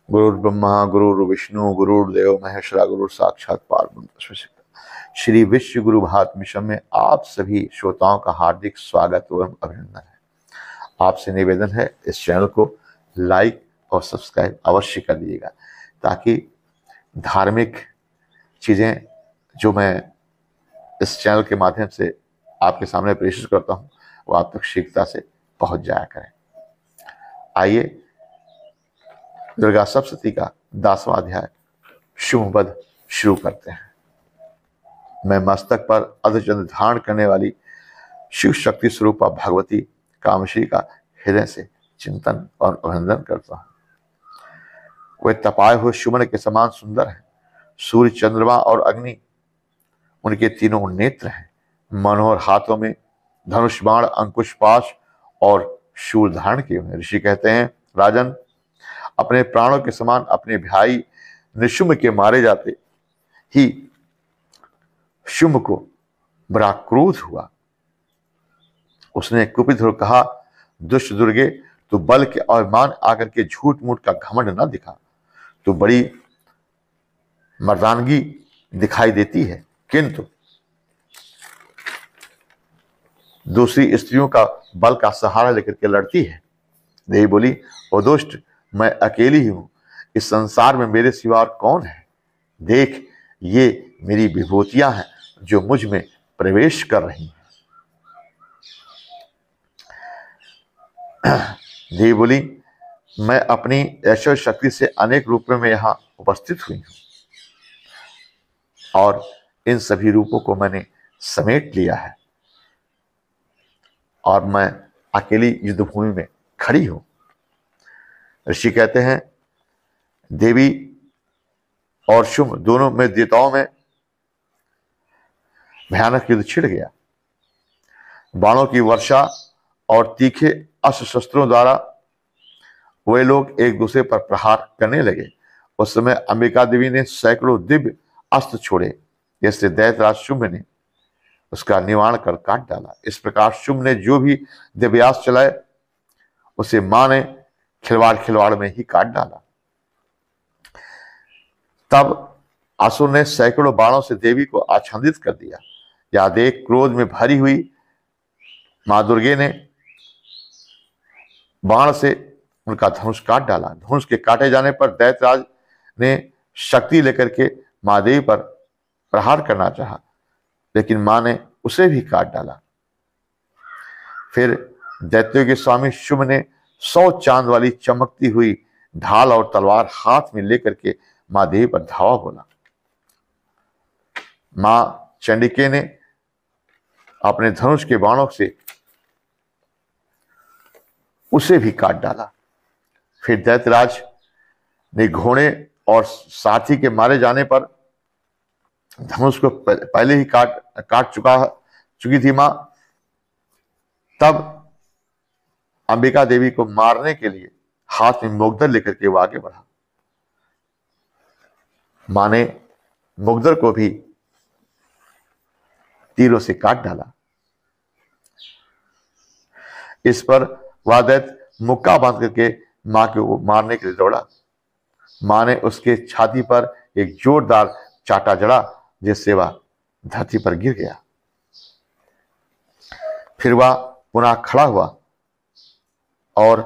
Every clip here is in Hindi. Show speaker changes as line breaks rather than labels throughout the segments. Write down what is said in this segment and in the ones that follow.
गुरुर्ब्रह्मा गुरुर्विष्णु गुरुर्देव महेश्वरा गुरु साक्षात परब्रह्म तस्मै श्री श्री विश्व गुरु भात मिशन में आप सभी श्रोताओं का हार्दिक स्वागत एवं अभिनंदन है। आपसे निवेदन है इस चैनल को लाइक और सब्सक्राइब अवश्य कर दीजिएगा, ताकि धार्मिक चीज़ें जो मैं इस चैनल के माध्यम से आपके सामने प्रेषित करता हूँ वो आप तक शीघ्रता से पहुँच जाया करें। आइए दुर्गा सप्तशती का 10वां अध्याय शुभवध शुरू करते हैं। मैं मस्तक पर अर्धचंद्र धारण करने वाली शिव शक्ति स्वरूपा भगवती कामश्री का हृदय से चिंतन और अभिनंदन करता हूँ। वे तपाए हुए सुमन के समान सुंदर हैं। सूर्य, चंद्रमा और अग्नि उनके तीनों नेत्र हैं। मनोहर हाथों में धनुष बाण, अंकुश पाश और शूल धारण किए हुए। ऋषि कहते हैं, राजन, अपने प्राणों के समान अपने भाई निशुम्भ के मारे जाते ही शुंभ को बड़ा क्रोध हुआ। उसने कुपित होकर कहा, दुष्ट दुर्गे, तू बल के अभिमान आकर के झूठ मूठ का घमंड न दिखा। तू बड़ी मर्दानगी दिखाई देती है, किंतु दूसरी स्त्रियों का बल का सहारा लेकर के लड़ती है। देवी बोली, ओ दुष्ट, मैं अकेली ही हूं, इस संसार में मेरे सिवा और कौन है? देख, ये मेरी विभूतियां हैं जो मुझ में प्रवेश कर रही हैं। देवी बोली, मैं अपनी ऐश्वर्य शक्ति से अनेक रूपों में यहां उपस्थित हुई हूं और इन सभी रूपों को मैंने समेट लिया है और मैं अकेली युद्धभूमि में खड़ी हूं। ऋषि कहते हैं, देवी और शुंभ दोनों में देवताओं में भयानक युद्ध छिड़ गया। बाणों की वर्षा और तीखे अस्त्र शस्त्रों द्वारा वे लोग एक दूसरे पर प्रहार करने लगे। उस समय अंबिका देवी ने सैकड़ों दिव्य अस्त्र छोड़े, जिससे दैत्यराज शुंभ ने उसका निवारण कर काट डाला। इस प्रकार शुंभ ने जो भी दिव्यास्त्र चलाए उसे मां ने खिलवाड़ में ही काट डाला। तब असुर ने सैकड़ों बाणों से देवी को आच्छादित कर दिया। यह देख क्रोध में भरी हुई मां दुर्गे ने बाण से उनका धनुष काट डाला। धनुष के काटे जाने पर दैत्यराज ने शक्ति लेकर के मां देवी पर प्रहार करना चाहा, लेकिन मां ने उसे भी काट डाला। फिर दैत्यों के स्वामी शुंभ ने 100 चांद वाली चमकती हुई ढाल और तलवार हाथ में लेकर के मां देवी पर धावा बोला। मां चंडिके ने अपने धनुष के बाणों से उसे भी काट डाला। फिर दैत्यराज ने घोड़े और साथी के मारे जाने पर धनुष को पहले ही काट चुकी थी मां। तब अंबिका देवी को मारने के लिए हाथ में मुग्धर लेकर के वो आगे बढ़ा। मां ने मुग्धर को भी तीरों से काट डाला। इस पर वह दैत्य मुक्का बांध करके मां को मारने के लिए दौड़ा। मां ने उसके छाती पर एक जोरदार चाटा जड़ा, जिससे वह धरती पर गिर गया। फिर वह पुनः खड़ा हुआ और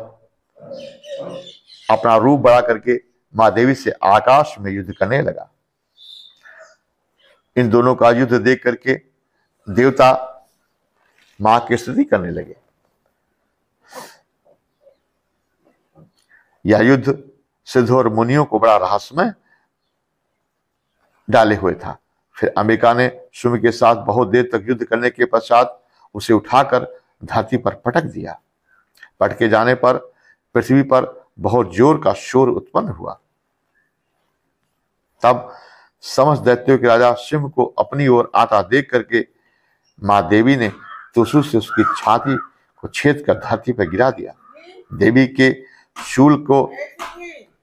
अपना रूप बढ़ा करके मां देवी से आकाश में युद्ध करने लगा। इन दोनों का युद्ध देख करके देवता मां की स्तुति करने लगे। यह युद्ध सिद्धों और मुनियों को बड़ा रहस्यमय डाले हुए था। फिर अंबिका ने शुंभ के साथ बहुत देर तक युद्ध करने के पश्चात उसे उठाकर धरती पर पटक दिया। पटके जाने पर पृथ्वी पर बहुत जोर का शोर उत्पन्न हुआ। तब समस्त दैत्यों के राजा शुंभ को अपनी ओर आता देख करके मां देवी ने त्रिशूल से उसकी छाती को छेद कर धरती पर गिरा दिया। देवी के शूल को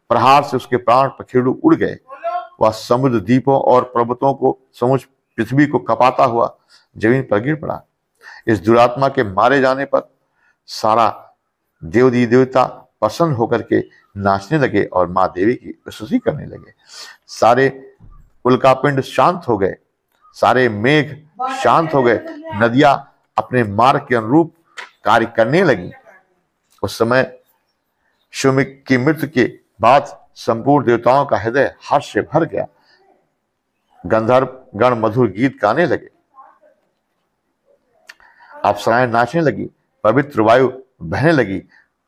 प्रहार से उसके प्राण पखेरु उड़ गए। वह समुद्र, द्वीपों और पर्वतों को, समुद्र पृथ्वी को कपाता हुआ जमीन पर गिर पड़ा। इस दुरात्मा के मारे जाने पर सारा देवी देवता प्रसन्न होकर के नाचने लगे और माँ देवी की स्तुति करने लगे। सारे उल्कापिंड शांत हो गए, सारे मेघ शांत हो गए, नदियां अपने मार्ग के अनुरूप कार्य करने लगी। उस समय शूमिक की मृत्यु के बाद संपूर्ण देवताओं का हृदय हर्ष से भर गया। गंधर्व गण मधुर गीत गाने लगे, अप्सराएं नाचने लगी, पवित्र वायु बहने लगी,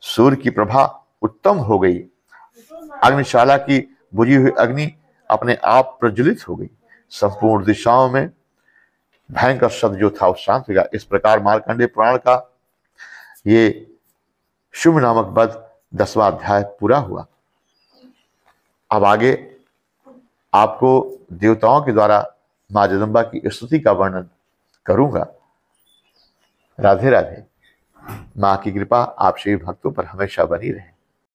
सूर्य की प्रभा उत्तम हो गई, अग्निशाला की बुझी हुई अग्नि अपने आप प्रज्वलित हो गई, संपूर्ण दिशाओं में भयंकर शब्द जो था वो शांत हो गया। इस प्रकार मार्कंडेय पुराण का ये शुभ नामक वध 10वां अध्याय पूरा हुआ। अब आगे आपको देवताओं के द्वारा मां जगदम्बा की स्तुति का वर्णन करूंगा। राधे राधे। मां की कृपा आप सभी भक्तों पर हमेशा बनी रहे।